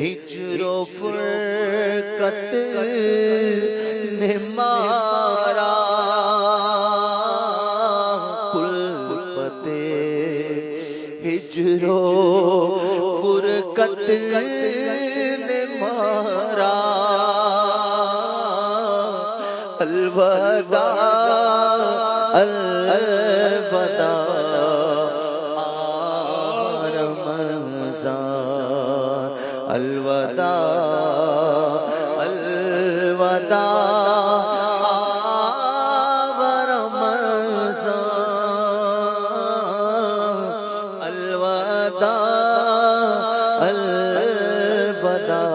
ہجر و فرقت نے مارا، الفت ہجر و فرقت نے مارا، الوداع الوداع الوداع الوداع رمضان، الوداع الوداع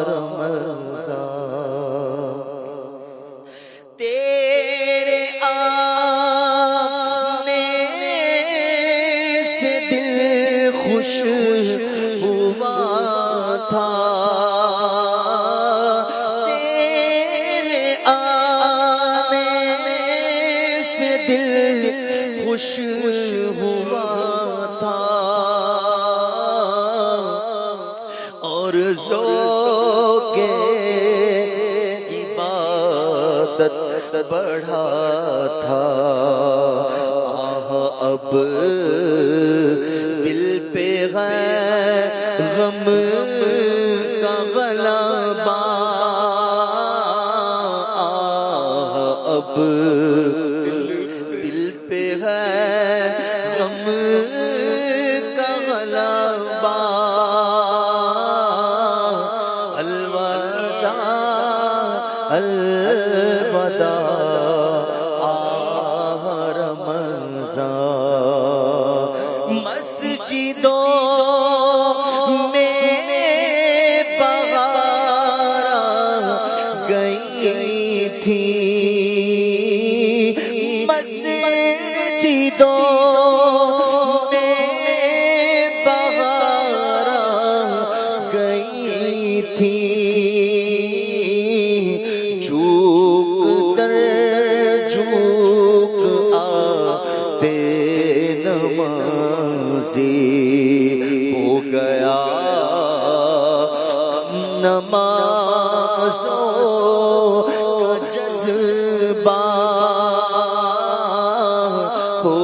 رمضان، تیرے آنے سے دل خوش ہوا تھا، تیرے آنے سے دل خوش ہوا تھا، اور ذوق عبادت بڑھا تھا، اب دل پہ غم کا غلبہ، اب دل پہ غم کا غلبہ، الوداع الوداع رمضان، مسجدوں میں بہار گئی تھی، مسجدوں میں بہار گئی تھی، جھوک در جھوک آتے نمازی، ہو گیا نمازوں کا جذبہ، ہو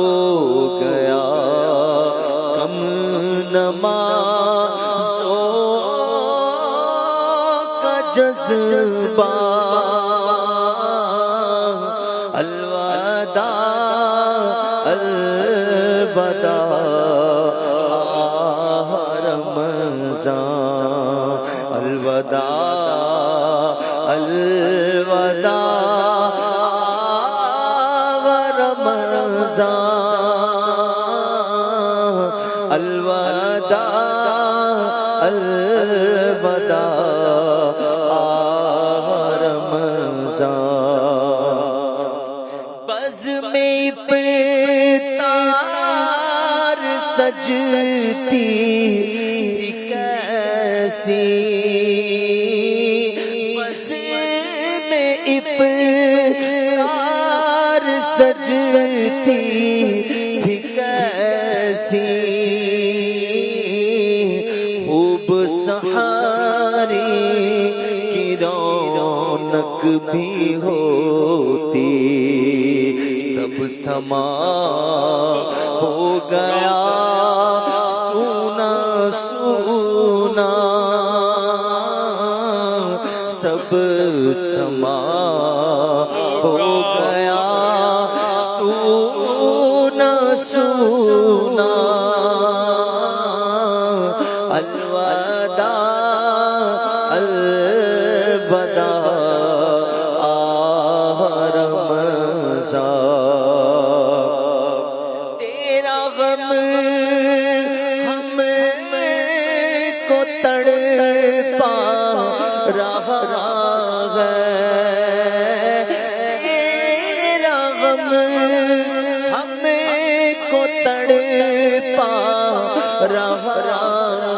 گیا کم نمازوں کا جذبہ، الوداع الوداع رمضان، الوداع الوداع رمضان، الوداع الوداع رمضان، بزم افطار سجتی کیسی، بزم افطار سجتی تھی کیسی، خوب سحاری کی رونق بھی ہوتی، سب سما ہو گیا سونا سونا، سب سما ہو گیا سونا سونا، الوداع الوداع رمضان، تیرا غم ہم کو تڑپا رہا ہے، تیرا غم ہم کو تڑپا رہا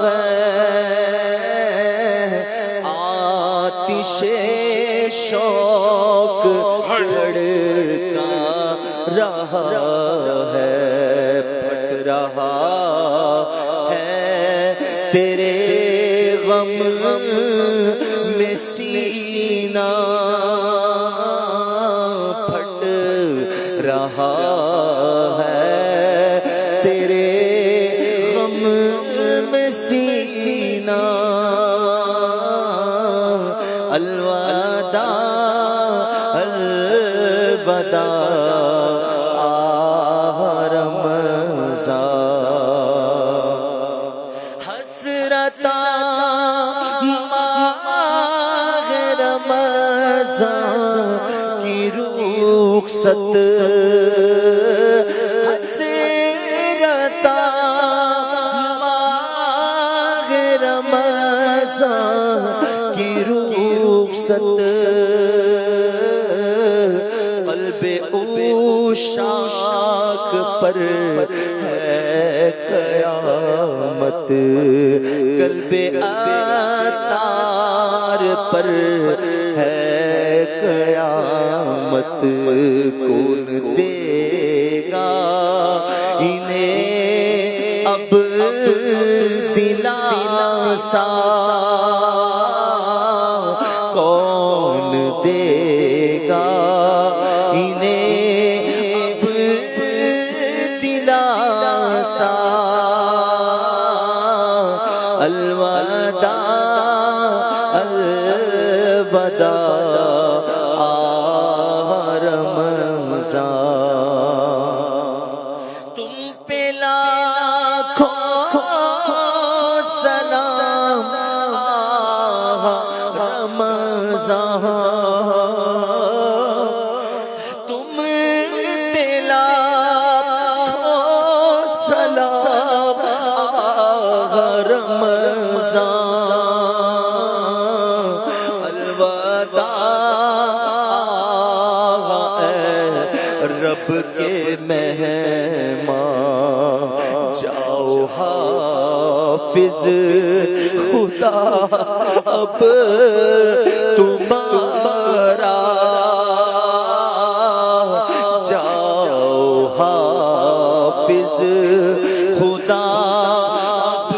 ہے، آتش شوق بھڑکا رہا ہے، پھٹ رہا ہے تیرے غم میں سینہ پھٹ رہا ہے تیرے غم میں سینہ الوداع الوداع حسرتا ماہ رمضان کی رخصت حسرتا ماہ رمضان کی رخصت قلب عشاق پر ہے قیامت قلب عطار پر ہے قیامت کون دے گا انہیں اب دلاسا کون دے گا الوداع الوداع رمضان تم پہ لاکھوں سلام رمضان تم پہ لاکھوں سلام رب کے مہمان جاؤ حافظ خدا اب تمہارا جاؤ حافظ خدا اب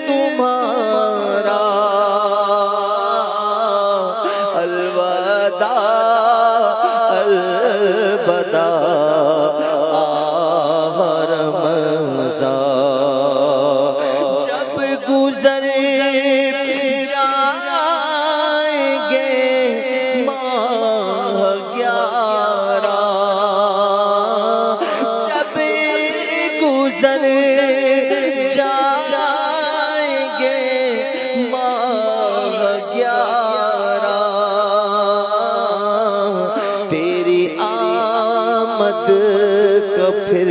تمہارا الوداع الوداع رمضان جب گزر جائیں گے ماہ 11 جب گزر جائیں گے ماہ 11 تیری آمد کا پھر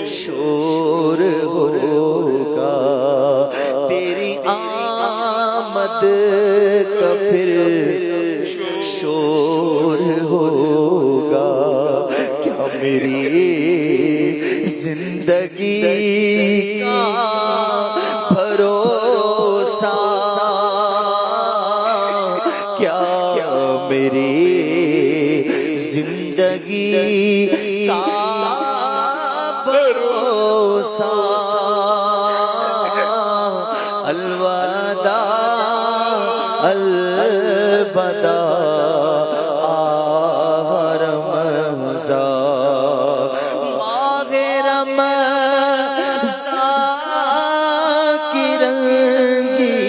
شور ہوگا تیری آمد کا پھر شور ہوگا کیا میری زندگی کا بھروسہ کیا میری زندگی کا بھروسہ الوداع الوداع رمضان ماہ رمضان کی رنگی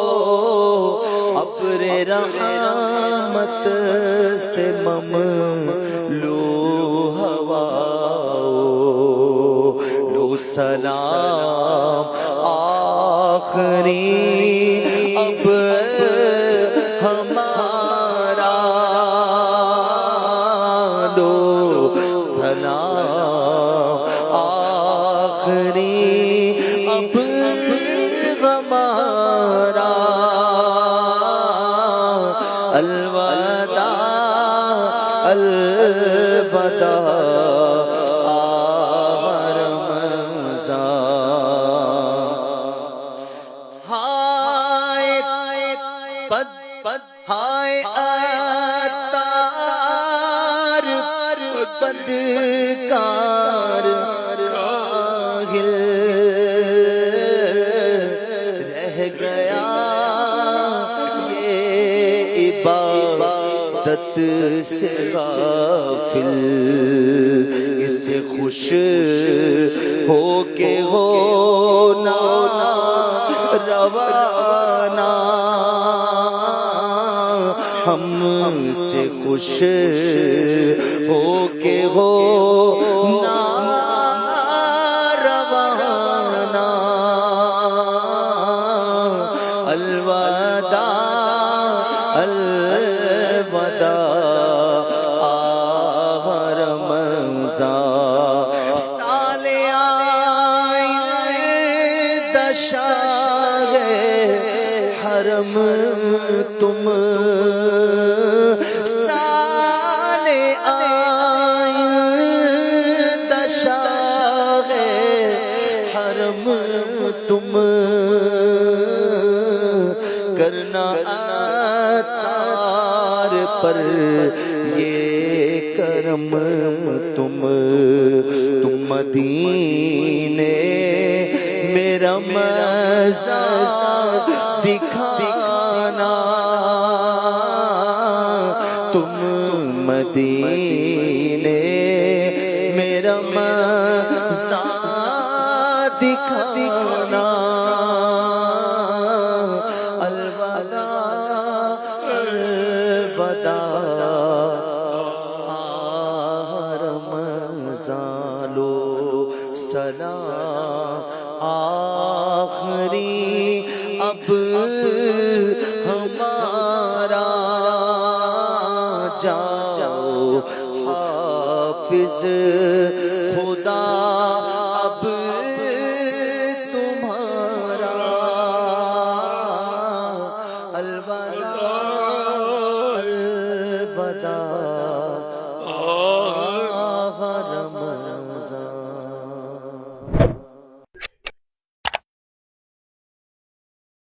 فضاؤں ابر رحمت سے مملو ہواؤں لو سلام آخری اب ہمارا دو سلام آخری اب ہمارا الوداع الوداع ہائے عطار بدکار کاہل رہ گیا یہ عبادت سے غافل اس سے خوش ہو کے ہونا روانہ ہم سے خوش ہو کے ہونا روانہ الوداع الوداع آہ رمضان سال آئند شاہ حرم تم سال آئند شاہ حرم تم کرنا اتار پر یہ کرم تم مدینے میرا مزہ دکھانا تم مدینے میرا مزہ دکھانا لو سلام آخری اب ہمارا جاؤ حافظ خدا اب تمہارا الوداع الوداع رمضان